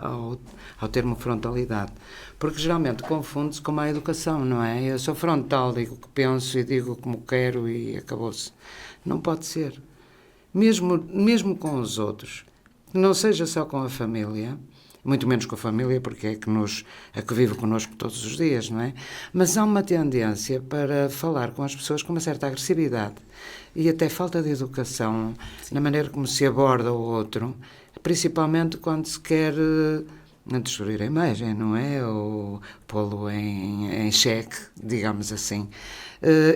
ao termo frontalidade, porque geralmente confunde-se com má educação, não é? Eu sou frontal, digo o que penso e digo como quero e acabou-se. Não pode ser. Mesmo com os outros, não seja só com a família, muito menos com a família, porque é que vive connosco todos os dias, não é? Mas há uma tendência para falar com as pessoas com uma certa agressividade e até falta de educação na maneira como se aborda o outro, principalmente quando se quer destruir a imagem, não é? Ou pô-lo em xeque, digamos assim.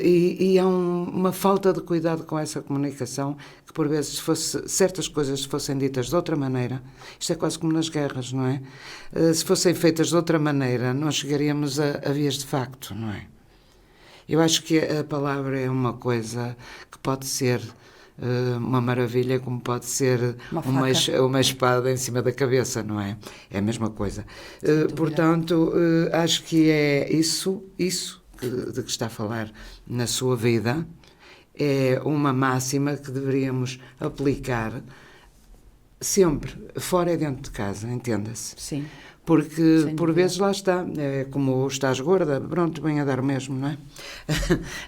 E há uma falta de cuidado com essa comunicação que, por vezes, certas coisas fossem ditas de outra maneira, isto é quase como nas guerras, não é? Se fossem feitas de outra maneira, nós chegaríamos a vias de facto, não é? Eu acho que a palavra é uma coisa que pode ser uma maravilha, como pode ser uma espada em cima da cabeça, não é? É a mesma coisa. Portanto, acho que é isso de que está a falar na sua vida, é uma máxima que deveríamos aplicar sempre, fora e dentro de casa, entenda-se. Sim. Porque, por vezes, lá está, é como estás gorda, pronto, vem a dar o mesmo, não é?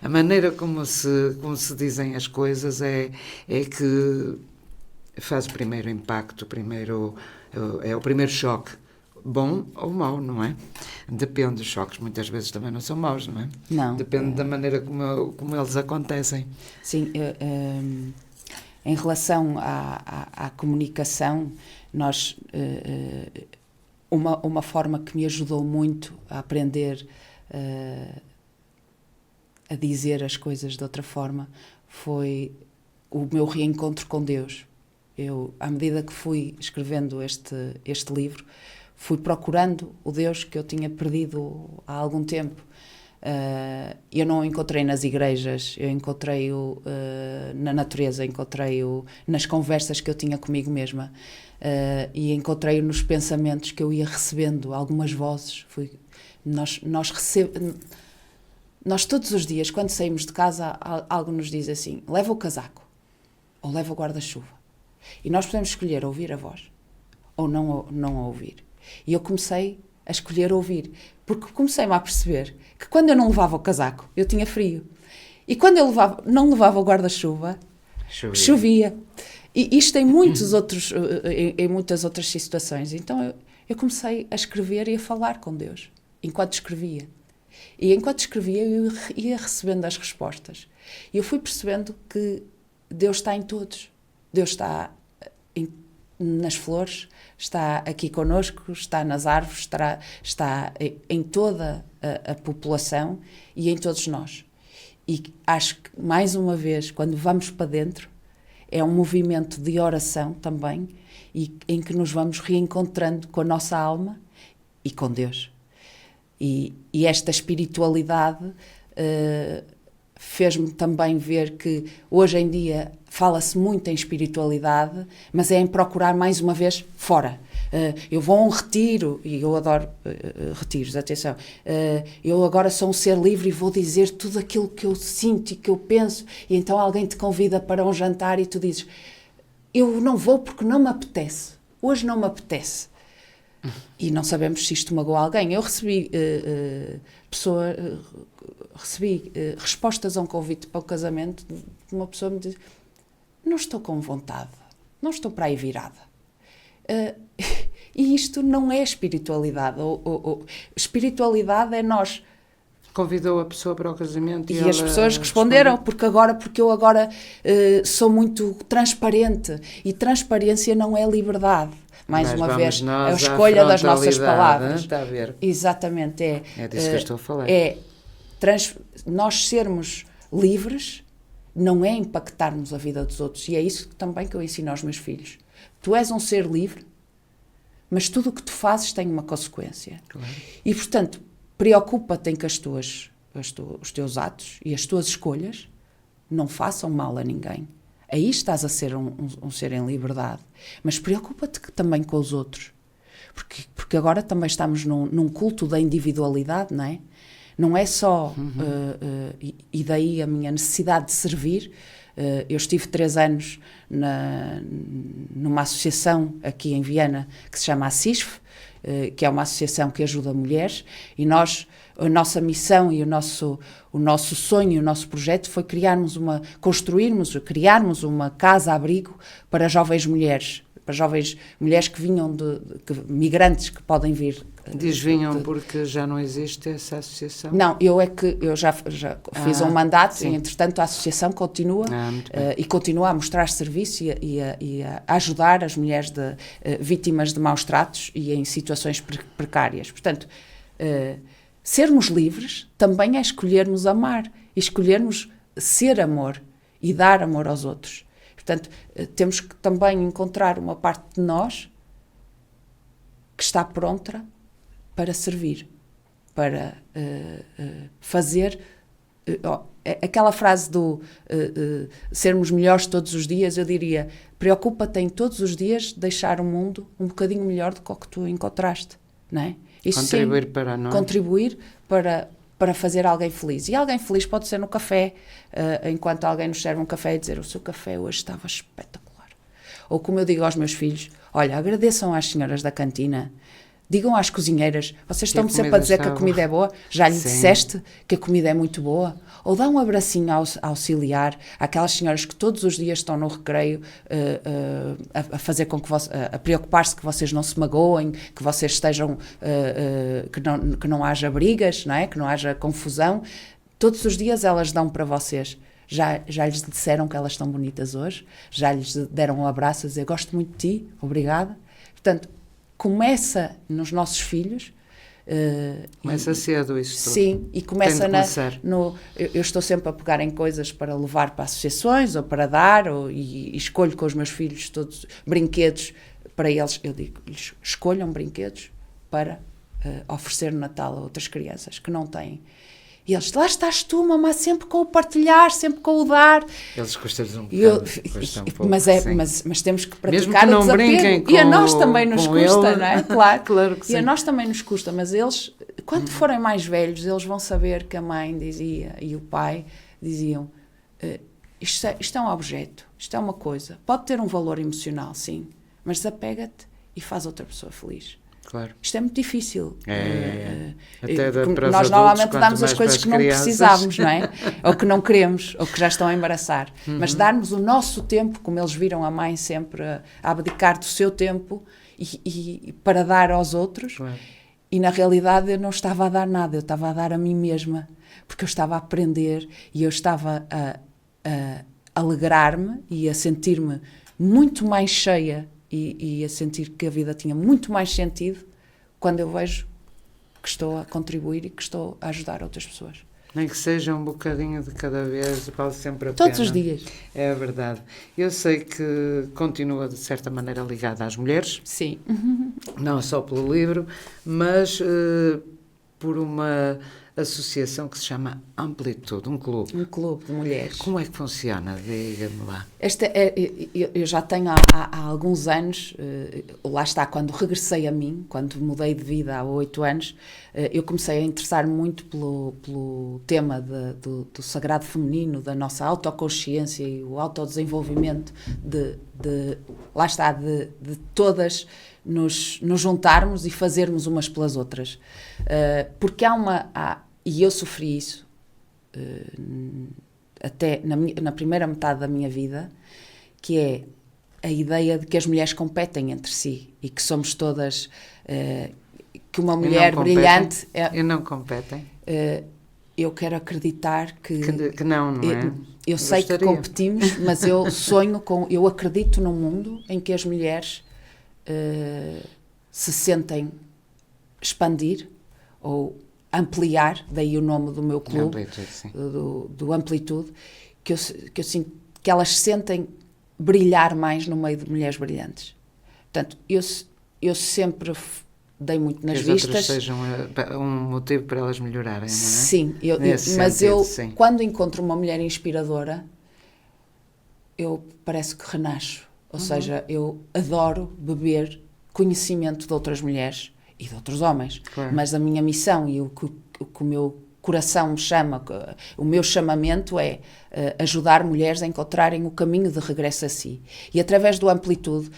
A maneira como se dizem as coisas é que faz o primeiro impacto, é o primeiro choque. Bom ou mau, não é? Depende, os choques muitas vezes também não são maus, não é? Não. Depende da maneira como eles acontecem. Sim, em relação à comunicação, nós, uma forma que me ajudou muito a aprender a dizer as coisas de outra forma foi o meu reencontro com Deus. Eu, à medida que fui escrevendo este livro, fui procurando o Deus que eu tinha perdido há algum tempo. Eu não o encontrei nas igrejas, eu encontrei-o na natureza, encontrei-o nas conversas que eu tinha comigo mesma, e encontrei-o nos pensamentos que eu ia recebendo, algumas vozes. Nós todos os dias, quando saímos de casa, algo nos diz assim: leva o casaco, ou leva o guarda-chuva. E nós podemos escolher ouvir a voz, ou não a ouvir. E eu comecei a escolher ouvir, porque comecei-me a perceber que quando eu não levava o casaco, eu tinha frio. E quando eu não levava o guarda-chuva, chovia. E isto em muitas outras situações. Então eu comecei a escrever e a falar com Deus, enquanto escrevia. E enquanto escrevia, eu ia recebendo as respostas. E eu fui percebendo que Deus está em todos. Deus está nas flores, está aqui connosco, está nas árvores, está em toda a população e em todos nós. E acho que, mais uma vez, quando vamos para dentro, é um movimento de oração também, e em que nos vamos reencontrando com a nossa alma e com Deus. E esta espiritualidade fez-me também ver que hoje em dia fala-se muito em espiritualidade, mas é em procurar mais uma vez fora. Eu vou a um retiro, e eu adoro retiros, atenção, eu agora sou um ser livre e vou dizer tudo aquilo que eu sinto e que eu penso, e então alguém te convida para um jantar e tu dizes, eu não vou porque não me apetece, hoje não me apetece. E não sabemos se isto magoa alguém. Eu recebi respostas a um convite para o casamento de uma pessoa que me disse, não estou com vontade, não estou para aí virada. E isto não é espiritualidade. Espiritualidade é nós. Convidou a pessoa para o casamento e as pessoas responderam, porque eu agora sou muito transparente, e transparência não é liberdade. Mais uma vez, a escolha das nossas palavras. Está a ver? Exatamente. É disso que eu estou a falar. Nós sermos livres não é impactarmos a vida dos outros. E é isso também que eu ensino aos meus filhos. Tu és um ser livre, mas tudo o que tu fazes tem uma consequência. Claro. E, portanto, preocupa-te em que os teus atos e as tuas escolhas não façam mal a ninguém. Aí estás a ser um ser em liberdade. Mas preocupa-te também com os outros. Porque agora também estamos num culto da individualidade, não é? Não é só... e daí a minha necessidade de servir. Eu estive 3 anos numa associação aqui em Viana que se chama ACISF, que é uma associação que ajuda mulheres, e a nossa missão e o nosso sonho, o nosso projeto foi criarmos uma casa-abrigo para jovens mulheres, que vinham migrantes que podem vir. Vinham porque já não existe essa associação? Não, eu já fiz um mandato, sim. E entretanto a associação continua e continua a mostrar serviço e a ajudar as mulheres vítimas de maus tratos e em situações precárias. Portanto, sermos livres também é escolhermos amar, escolhermos ser amor e dar amor aos outros. Portanto, temos que também encontrar uma parte de nós que está pronta para servir, para fazer... aquela frase do sermos melhores todos os dias, eu diria, preocupa-te em todos os dias deixar o mundo um bocadinho melhor do que o que tu encontraste, não é? Isso contribuir sim, para nós. Contribuir para fazer alguém feliz. E alguém feliz pode ser no café, enquanto alguém nos serve um café e dizer, o seu café hoje estava espetacular. Ou como eu digo aos meus filhos, olha, agradeçam às senhoras da cantina, digam às cozinheiras, vocês estão-me sempre a dizer que a comida é boa, já lhe disseste que a comida é muito boa? Ou dá um abracinho auxiliar àquelas senhoras que todos os dias estão no recreio a fazer com que a preocupar-se que vocês não se magoem, que vocês estejam, que não haja brigas, não é? Que não haja confusão. Todos os dias elas dão para vocês. Já lhes disseram que elas estão bonitas hoje? Já lhes deram um abraço a dizer, gosto muito de ti, obrigada? Portanto, começa nos nossos filhos. Começa cedo isso tudo. Sim, e começa eu estou sempre a pegar em coisas para levar para associações ou para dar, e escolho com os meus filhos todos brinquedos para eles. Eu digo-lhes, escolham brinquedos para oferecer no Natal a outras crianças que não têm. E eles, lá estás tu, mamãe, sempre com o partilhar, sempre com o dar. Eles custam-lhes um pouco. Mas temos que praticar mesmo que o desapego. E a nós também nos custa, ele, não é? Claro. Claro que sim. E a nós também nos custa, mas eles, quando forem mais velhos, eles vão saber que a mãe dizia e o pai diziam, isto é um objeto, isto é uma coisa. Pode ter um valor emocional, sim, mas desapega-te e faz outra pessoa feliz. Claro. Isto é muito difícil. Nós normalmente damos as coisas que não precisávamos, não é? Ou que não queremos, ou que já estão a embaraçar. Mas darmos o nosso tempo, como eles viram a mãe sempre a abdicar do seu tempo e para dar aos outros. Claro. E na realidade eu não estava a dar nada, eu estava a dar a mim mesma, porque eu estava a aprender e eu estava a alegrar-me e a sentir-me muito mais cheia e a sentir que a vida tinha muito mais sentido quando eu vejo que estou a contribuir e que estou a ajudar outras pessoas. Nem que seja um bocadinho de cada vez, vale sempre a pena. Todos os dias. É verdade. Eu sei que continua, de certa maneira, ligada às mulheres. Sim. Não só pelo livro, mas por uma associação que se chama Amplitude, um clube. Um clube de mulheres. Como é que funciona? Diga-me lá. Eu já tenho há alguns anos, lá está, quando regressei a mim, quando mudei de vida há 8 anos, eu comecei a interessar muito pelo tema do sagrado feminino, da nossa autoconsciência e o autodesenvolvimento lá está, de todas nos juntarmos e fazermos umas pelas outras. Porque e eu sofri isso até na primeira metade da minha vida, que é a ideia de que as mulheres competem entre si e que somos todas, que uma mulher brilhante... E não competem? Eu quero acreditar que não é? Eu sei que competimos, mas eu eu acredito num mundo em que as mulheres se sentem expandir ou ampliar, daí o nome do meu clube, do Amplitude, que eu sinto que elas sentem brilhar mais no meio de mulheres brilhantes. Portanto, eu sempre dei muito nas vistas. Que as outras sejam um motivo para elas melhorarem, não é? Sim, quando encontro uma mulher inspiradora, parece que renasço. Ou seja, eu adoro beber conhecimento de outras mulheres e de outros homens. Claro. Mas a minha missão e o que o meu coração me chama, o meu chamamento é ajudar mulheres a encontrarem o caminho de regresso a si. E através do Amplitude,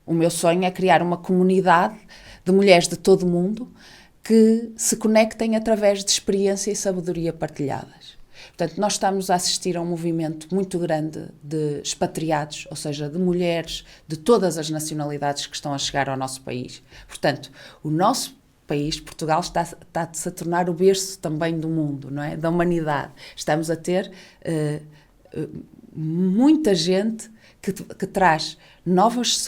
o meu sonho é criar uma comunidade de mulheres de todo o mundo que se conectem através de experiência e sabedoria partilhadas. Portanto, nós estamos a assistir a um movimento muito grande de expatriados, ou seja, de mulheres de todas as nacionalidades que estão a chegar ao nosso país. Portanto, o nosso país, Portugal, está-se a tornar o berço também do mundo, não é? Da humanidade. Estamos a ter muita gente que traz novos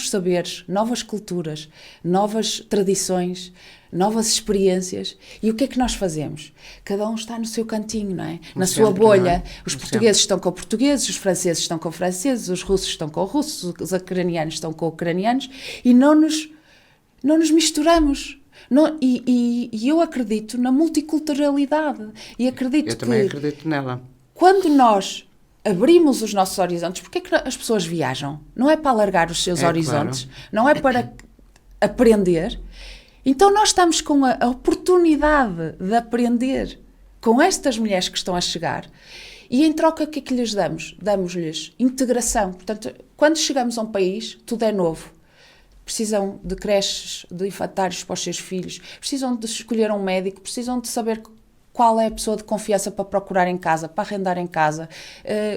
saberes, novas culturas, novas tradições, novas experiências. E o que é que nós fazemos? Cada um está no seu cantinho, não é? Na sua bolha. Os portugueses estão com portugueses, os franceses estão com franceses, os russos estão com russos, os ucranianos estão com ucranianos e não nos misturamos. E eu acredito na multiculturalidade. E acredito eu também acredito nela. Quando nós abrimos os nossos horizontes, porque é que as pessoas viajam? Não é para alargar os seus horizontes, claro. Não é para aprender. Então nós estamos com a oportunidade de aprender com estas mulheres que estão a chegar e em troca o que é que lhes damos? Damos-lhes integração. Portanto, quando chegamos a um país, tudo é novo. Precisam de creches, de infantários para os seus filhos, precisam de escolher um médico, precisam de saber qual é a pessoa de confiança para procurar em casa, para arrendar em casa,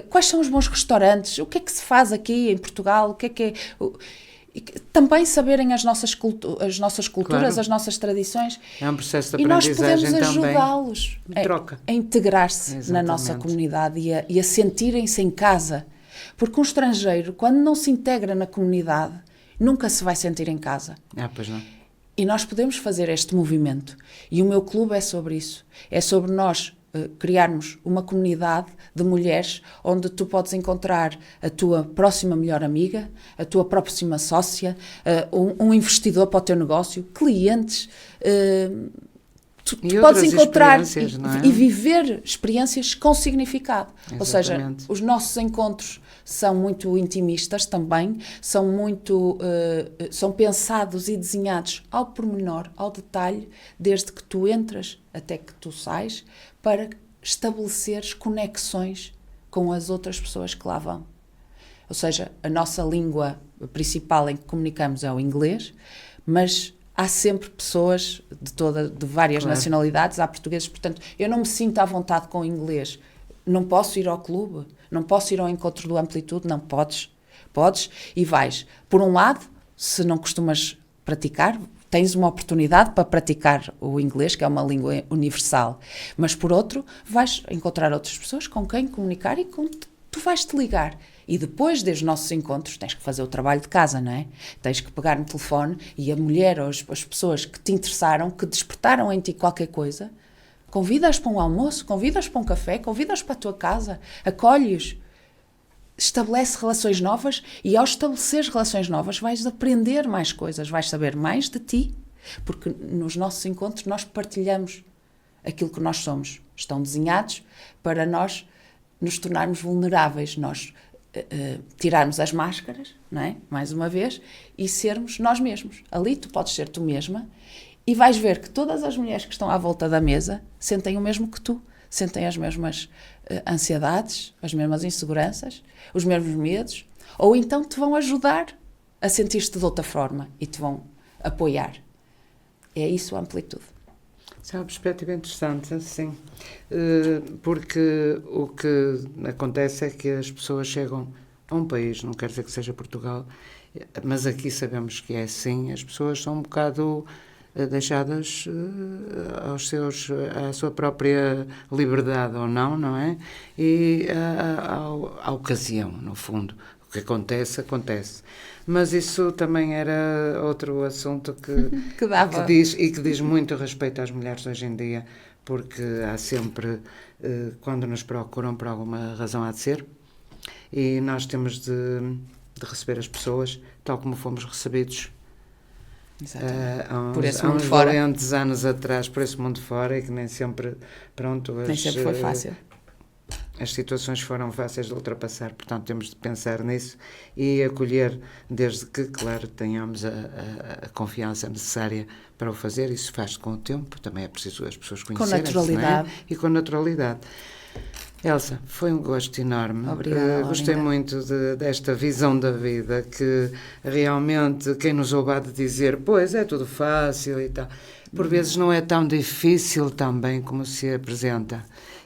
quais são os bons restaurantes, o que é que se faz aqui em Portugal, o que é... Também saberem as nossas culturas, claro. As nossas tradições. É um processo de aprendizagem também. E nós podemos ajudá-los a integrar-se na nossa comunidade e a sentirem-se em casa. Porque um estrangeiro, quando não se integra na comunidade, nunca se vai sentir em casa. Pois não. E nós podemos fazer este movimento. E o meu clube é sobre isso. É sobre nós criarmos uma comunidade de mulheres onde tu podes encontrar a tua próxima melhor amiga, a tua próxima sócia, um investidor para o teu negócio, clientes. Tu podes encontrar e viver experiências com significado. Exatamente. Ou seja, os nossos encontros são muito intimistas também, são pensados e desenhados ao pormenor, ao detalhe, desde que tu entras até que tu sais, para estabeleceres conexões com as outras pessoas que lá vão. Ou seja, a nossa língua principal em que comunicamos é o inglês, mas há sempre pessoas de várias nacionalidades, há portugueses, portanto, eu não me sinto à vontade com o inglês. Não posso ir ao clube, não posso ir ao encontro do Amplitude, não podes e vais. Por um lado, se não costumas praticar, tens uma oportunidade para praticar o inglês, que é uma língua universal, mas por outro, vais encontrar outras pessoas com quem comunicar e tu vais-te ligar. E depois dos nossos encontros, tens que fazer o trabalho de casa, não é? Tens que pegar no telefone e a mulher ou as pessoas que te interessaram, que despertaram em ti qualquer coisa, convida-as para um almoço, convida-as para um café, convida-as para a tua casa, acolhe-os, estabelece relações novas e ao estabelecer relações novas vais aprender mais coisas, vais saber mais de ti, porque nos nossos encontros nós partilhamos aquilo que nós somos. Estão desenhados para nós nos tornarmos vulneráveis, nós tirarmos as máscaras, não é? Mais uma vez, e sermos nós mesmos. Ali tu podes ser tu mesma e vais ver que todas as mulheres que estão à volta da mesa sentem o mesmo que tu, sentem as mesmas ansiedades, as mesmas inseguranças, os mesmos medos, ou então te vão ajudar a sentir-te de outra forma e te vão apoiar. É isso a amplitude. Isso é uma perspectiva interessante, sim, porque o que acontece é que as pessoas chegam a um país, não quer dizer que seja Portugal, mas aqui sabemos que é assim, as pessoas são um bocado deixadas à sua própria liberdade ou não, não é? E à ocasião, no fundo. O que acontece, acontece. Mas isso também era outro assunto que diz muito respeito às mulheres hoje em dia, porque há sempre, quando nos procuram, por alguma razão há de ser, e nós temos de receber as pessoas tal como fomos recebidos há uns valentes anos atrás, por esse mundo fora, e que nem sempre, nem sempre foi fácil. As situações foram fáceis de ultrapassar, portanto temos de pensar nisso e acolher, desde que, claro, tenhamos a confiança necessária para o fazer. Isso faz-se com o tempo, também é preciso as pessoas conhecerem. Com naturalidade. E com naturalidade. Elsa, foi um gosto enorme. Obrigada, gostei muito desta visão da vida, que realmente quem nos ouve há de dizer, pois é tudo fácil e tal, por vezes não é tão difícil também como se apresenta.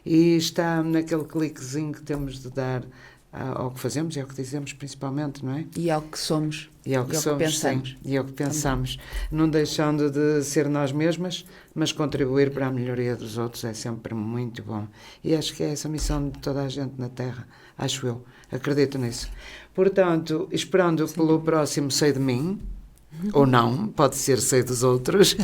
E está naquele cliquezinho que temos de dar ao que fazemos e ao que dizemos, principalmente, não é? E ao que somos. E ao que somos, pensamos. Sim, e ao que pensamos. Também. Não deixando de ser nós mesmas, mas contribuir para a melhoria dos outros é sempre muito bom. E acho que é essa a missão de toda a gente na Terra, acho eu. Acredito nisso. Portanto, esperando pelo próximo Sei de Mim, ou não, pode ser Sei dos Outros.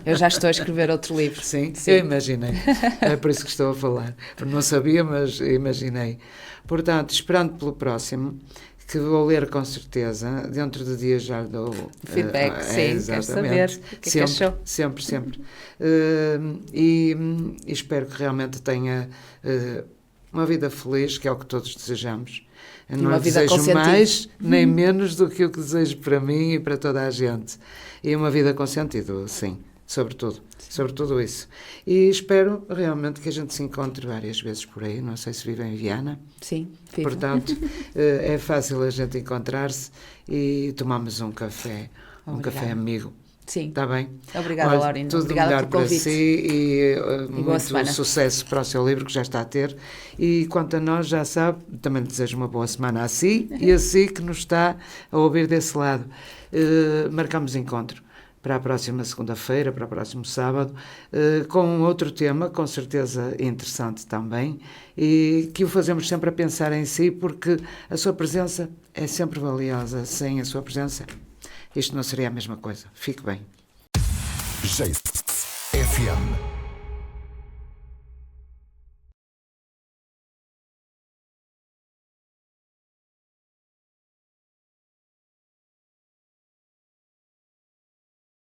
Eu já estou a escrever outro livro. Sim, eu imaginei. É por isso que estou a falar. Não sabia, mas imaginei. Portanto, esperando pelo próximo, que vou ler com certeza, dentro de dias já lhe dou feedback, sim, quero saber o que achou. Sempre. E espero que realmente tenha uma vida feliz, que é o que todos desejamos. Eu não desejo mais nem menos do que o que desejo para mim e para toda a gente. E uma vida com sentido, sim, sobretudo isso. E espero realmente que a gente se encontre várias vezes por aí. Não sei se vive em Viana. Sim, vivo. Portanto, é fácil a gente encontrar-se e tomamos um café, café amigo. Sim. Está bem? Obrigada, Laurindo. Tudo Obrigada melhor para si e muito sucesso para o seu livro, que já está a ter. E quanto a nós, já sabe, também lhe desejo uma boa semana a si e a si que nos está a ouvir desse lado. Marcamos encontro para a próxima segunda-feira, para o próximo sábado, com outro tema, com certeza interessante também, e que o fazemos sempre a pensar em si, porque a sua presença é sempre valiosa. Sem a sua presença, isto não seria a mesma coisa. Fique bem. FM